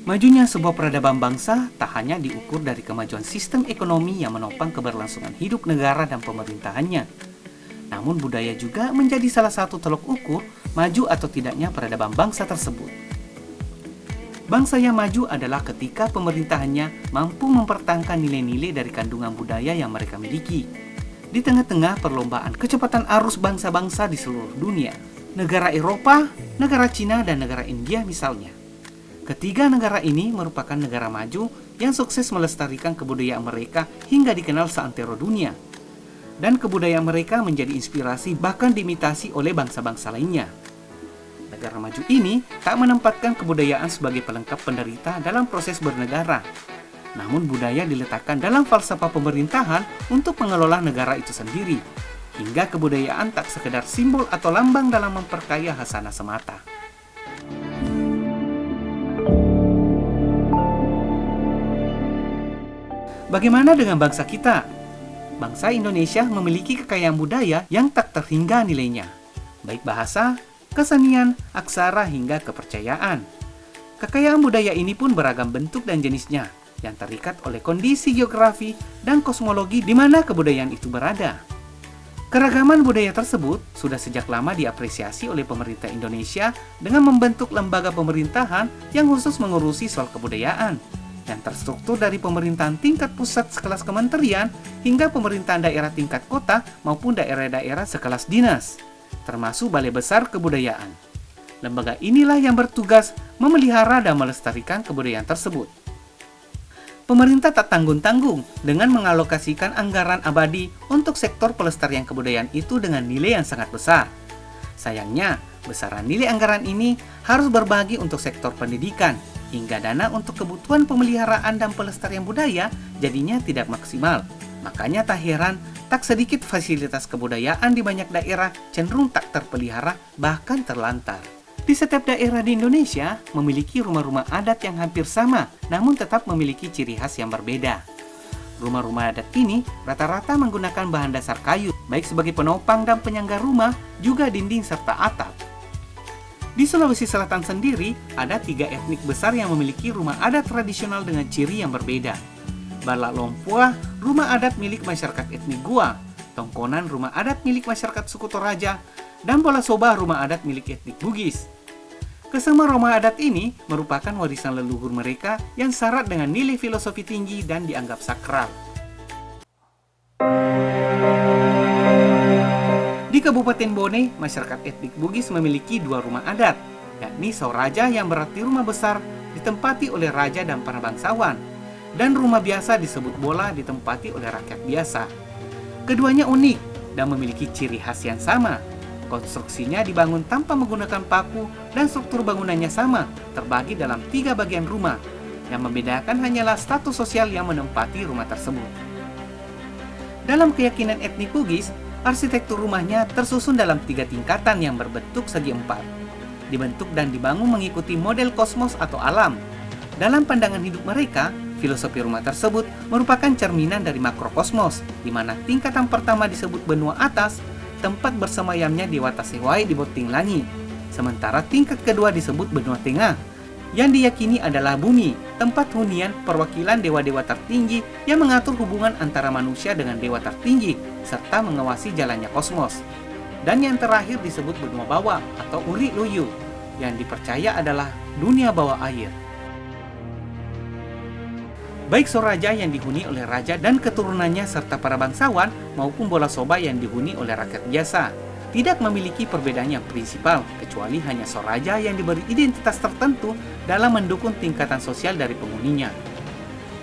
Majunya sebuah peradaban bangsa tak hanya diukur dari kemajuan sistem ekonomi yang menopang keberlangsungan hidup negara dan pemerintahannya. Namun budaya juga menjadi salah satu tolok ukur maju atau tidaknya peradaban bangsa tersebut. Bangsa yang maju adalah ketika pemerintahannya mampu mempertahankan nilai-nilai dari kandungan budaya yang mereka miliki. Di tengah-tengah perlombaan kecepatan arus bangsa-bangsa di seluruh dunia, negara Eropa, negara Cina, dan negara India misalnya. Ketiga negara ini merupakan negara maju yang sukses melestarikan kebudayaan mereka hingga dikenal seantero dunia. Dan kebudayaan mereka menjadi inspirasi bahkan diimitasi oleh bangsa-bangsa lainnya. Negara maju ini tak menempatkan kebudayaan sebagai pelengkap penderita dalam proses bernegara. Namun budaya diletakkan dalam falsafah pemerintahan untuk mengelola negara itu sendiri. Hingga kebudayaan tak sekedar simbol atau lambang dalam memperkaya hasanah semata. Bagaimana dengan bangsa kita? Bangsa Indonesia memiliki kekayaan budaya yang tak terhingga nilainya, baik bahasa, kesenian, aksara, hingga kepercayaan. Kekayaan budaya ini pun beragam bentuk dan jenisnya, yang terikat oleh kondisi geografi dan kosmologi di mana kebudayaan itu berada. Keragaman budaya tersebut sudah sejak lama diapresiasi oleh pemerintah Indonesia dengan membentuk lembaga pemerintahan yang khusus mengurusi soal kebudayaan, yang terstruktur dari pemerintahan tingkat pusat sekelas kementerian hingga pemerintahan daerah tingkat kota maupun daerah-daerah sekelas dinas, termasuk Balai Besar Kebudayaan. Lembaga inilah yang bertugas memelihara dan melestarikan kebudayaan tersebut. Pemerintah tak tanggung-tanggung dengan mengalokasikan anggaran abadi untuk sektor pelestarian kebudayaan itu dengan nilai yang sangat besar. Sayangnya, besaran nilai anggaran ini harus berbagi untuk sektor pendidikan, hingga dana untuk kebutuhan pemeliharaan dan pelestarian budaya jadinya tidak maksimal. Makanya tak heran, tak sedikit fasilitas kebudayaan di banyak daerah cenderung tak terpelihara, bahkan terlantar. Di setiap daerah di Indonesia memiliki rumah-rumah adat yang hampir sama, namun tetap memiliki ciri khas yang berbeda. Rumah-rumah adat ini rata-rata menggunakan bahan dasar kayu, baik sebagai penopang dan penyangga rumah, juga dinding serta atap. Di Sulawesi Selatan sendiri, ada 3 etnik besar yang memiliki rumah adat tradisional dengan ciri yang berbeda. Balak Lompoa, rumah adat milik masyarakat etnik Gua, Tongkonan, rumah adat milik masyarakat suku Toraja, dan Bola Soba, rumah adat milik etnik Bugis. Kesemua rumah adat ini merupakan warisan leluhur mereka yang syarat dengan nilai filosofi tinggi dan dianggap sakral. Di Kabupaten Bone, masyarakat etnik Bugis memiliki 2 rumah adat, yakni Sauraja yang berarti rumah besar ditempati oleh raja dan para bangsawan, dan rumah biasa disebut Bola ditempati oleh rakyat biasa. Keduanya unik dan memiliki ciri khas yang sama. Konstruksinya dibangun tanpa menggunakan paku dan struktur bangunannya sama, terbagi dalam 3 bagian rumah. Yang membedakan hanyalah status sosial yang menempati rumah tersebut. Dalam keyakinan etnik Bugis, arsitektur rumahnya tersusun dalam 3 tingkatan yang berbentuk segi 4. Dibentuk dan dibangun mengikuti model kosmos atau alam. Dalam pandangan hidup mereka, filosofi rumah tersebut merupakan cerminan dari makrokosmos, di mana tingkatan pertama disebut benua atas, tempat bersemayamnya Dewa Tasewai di Boting Langit. Sementara tingkat kedua disebut benua tengah, yang diyakini adalah bumi, tempat hunian perwakilan dewa-dewa tertinggi yang mengatur hubungan antara manusia dengan dewa tertinggi, serta mengawasi jalannya kosmos. Dan yang terakhir disebut benua bawah atau Uri Luyu, yang dipercaya adalah dunia bawah air. Baik Soraja yang dihuni oleh raja dan keturunannya serta para bangsawan, maupun Bola Soba yang dihuni oleh rakyat biasa, tidak memiliki perbedaan yang prinsipal, kecuali hanya Soraja yang diberi identitas tertentu dalam mendukung tingkatan sosial dari penghuninya.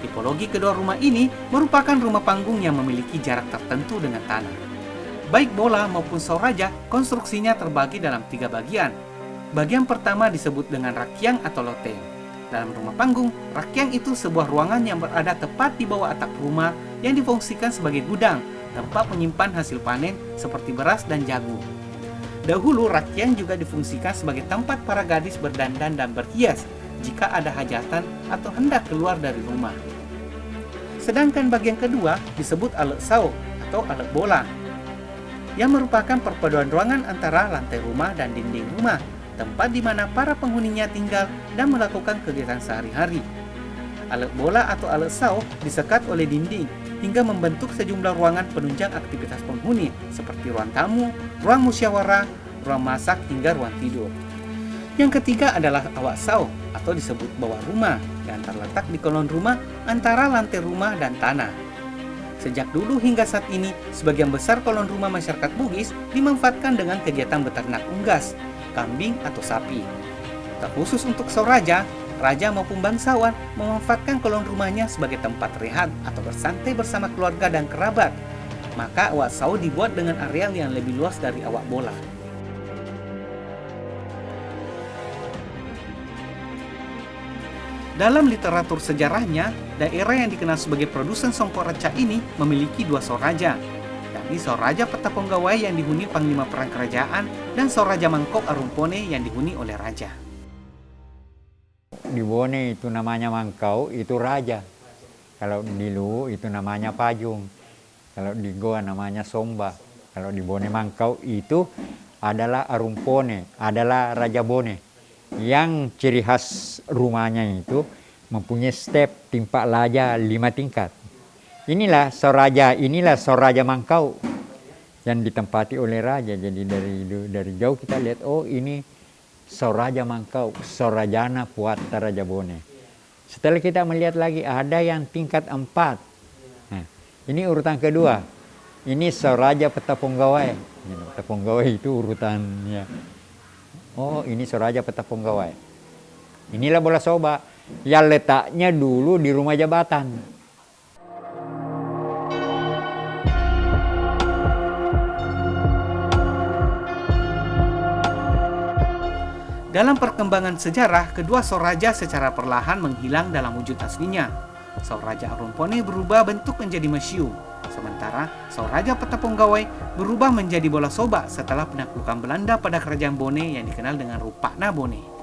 Tipologi kedua rumah ini merupakan rumah panggung yang memiliki jarak tertentu dengan tanah. Baik Bola maupun Soraja, konstruksinya terbagi dalam 3 bagian. Bagian pertama disebut dengan rakyang atau loteng. Dalam rumah panggung, rakyang itu sebuah ruangan yang berada tepat di bawah atap rumah yang difungsikan sebagai gudang, tempat menyimpan hasil panen seperti beras dan jagung. Dahulu, rakyang juga difungsikan sebagai tempat para gadis berdandan dan berhias jika ada hajatan atau hendak keluar dari rumah. Sedangkan bagian kedua disebut alek sao atau alek bola, yang merupakan perpaduan ruangan antara lantai rumah dan dinding rumah, tempat di mana para penghuninya tinggal dan melakukan kegiatan sehari-hari. Alat bola atau alat saw disekat oleh dinding hingga membentuk sejumlah ruangan penunjang aktivitas penghuni seperti ruang tamu, ruang musyawarah, ruang masak hingga ruang tidur. Yang ketiga adalah awak saw atau disebut bawah rumah yang terletak di kolon rumah antara lantai rumah dan tanah. Sejak dulu hingga saat ini, sebagian besar kolon rumah masyarakat Bugis dimanfaatkan dengan kegiatan beternak unggas, kambing atau sapi. Terkhusus untuk Soraja, raja maupun bangsawan memanfaatkan kolon rumahnya sebagai tempat rehat atau bersantai bersama keluarga dan kerabat. Maka awak saw dibuat dengan areal yang lebih luas dari awak bola. Dalam literatur sejarahnya, daerah yang dikenal sebagai produsen songkok reca ini memiliki dua Soraja, yakni Soraja Petaponggawai yang dihuni panglima perang kerajaan dan Soraja Mangkok Arumpone yang dihuni oleh raja. Di Bone itu namanya Mangkau, itu raja. Kalau di Luwu itu namanya Pajung. Kalau di Goa namanya Somba. Kalau di Bone Mangkau itu adalah Arumpone, adalah Raja Bone. Yang ciri khas rumahnya itu mempunyai step timpak laja 5 tingkat. Inilah Soraja Mangkau yang ditempati oleh raja. Jadi dari jauh kita lihat, oh ini Soraja Mangkau, Sorajana Puata Raja Bone. Setelah kita melihat lagi ada yang tingkat 4. Nah, ini urutan kedua. Ini Soraja Petaponggawai. Petaponggawai itu urutannya. Oh, ini Soraja Petaponggawai. Inilah bola soba yang letaknya dulu di rumah jabatan. Dalam perkembangan sejarah, kedua Soraja secara perlahan menghilang dalam wujud aslinya. Soraja Arumpone berubah bentuk menjadi museum, sementara Soraja Petaponggawai berubah menjadi bola soba setelah penaklukan Belanda pada kerajaan Bone yang dikenal dengan Rupakna Bone.